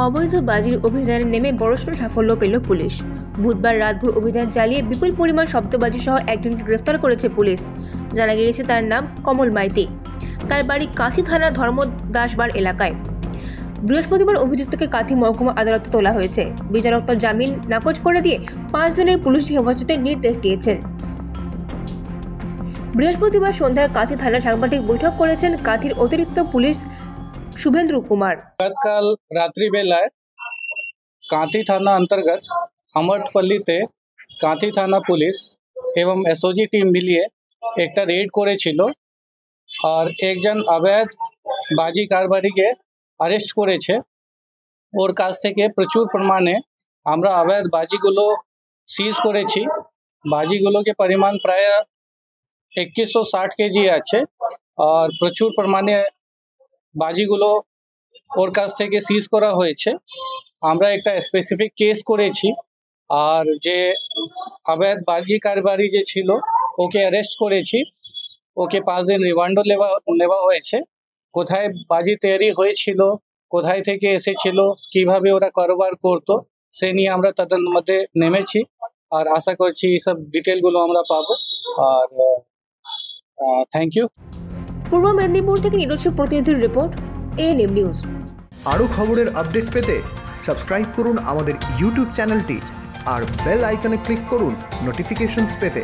অবৈধ বাজির অভিযানে নেমে বড়সড় সাফল্য পেল পুলিশ। বুধবার রাতভর অভিযান চালিয়ে বিপুল পরিমাণ শব্দবাজি সহ একজনকে গ্রেফতার করেছে পুলিশ। জানা গিয়েছে তার নাম কমল মাইতি। তার বাড়ি কাঁথি থানার ধর্মদাসবার এলাকায়। বৃহস্পতিবার অভিযুক্তকে কাঁথি মহকুমা আদালতে তোলা হয়েছে। বিচারক তার জামিন নাকচ করে দিয়ে 5 দিনের পুলিশি হেফাজতের নির্দেশ দিয়েছেন। বৃহস্পতিবার সন্ধ্যায় কাঁথি থানার সাংবাদিক বৈঠক করেছেন কাঁথির অতিরিক্ত পুলিশ শুভেন্দ্র কুমার। गतकाल रात्रि बेलाয় कांथी थाना अंतर्गत अमरपल्लीते कांथी थाना पुलिस एवं एसओजी टीम मिलिए एक रेड करेছিল और एकजन अवैध बाजी कारबारीके अरेस्ट करेছে। ওর কাছ থেকে প্রচুর পরিমাণে আমরা अवैध বাজিগুলো সিজ করেছি। বাজিগুলোকে পরিমাণ প্রায় 2160 কেজি আছে और প্রচুর পরিমাণে বাজিগুলো ওর কাছ থেকে সিজ করা হয়েছে। আমরা একটা স্পেসিফিক কেস করেছি আর যে অবৈধ বাজি কারবারি যে ছিল ওকে অ্যারেস্ট করেছি। ওকে 5 দিন রিমান্ডও নেওয়া হয়েছে। কোথায় বাজি তৈরি হয়েছিল, কোথায় থেকে এসেছিল, কিভাবে ওরা কারবার করতো সে নিয়ে আমরা তদন্তের মধ্যে নেমেছি আর আশা করছি এই সব ডিটেলগুলো আমরা পাবো। আর থ্যাংক ইউ। পূর্ব মেদিনীপুর থেকে নিরোচিত প্রতিনিধির রিপোর্ট, এএনএম নিউজ। আরও খবরের আপডেট পেতে সাবস্ক্রাইব করুন আমাদের ইউটিউব চ্যানেলটি আর বেল আইকনে ক্লিক করুন নোটিফিকেশনস পেতে।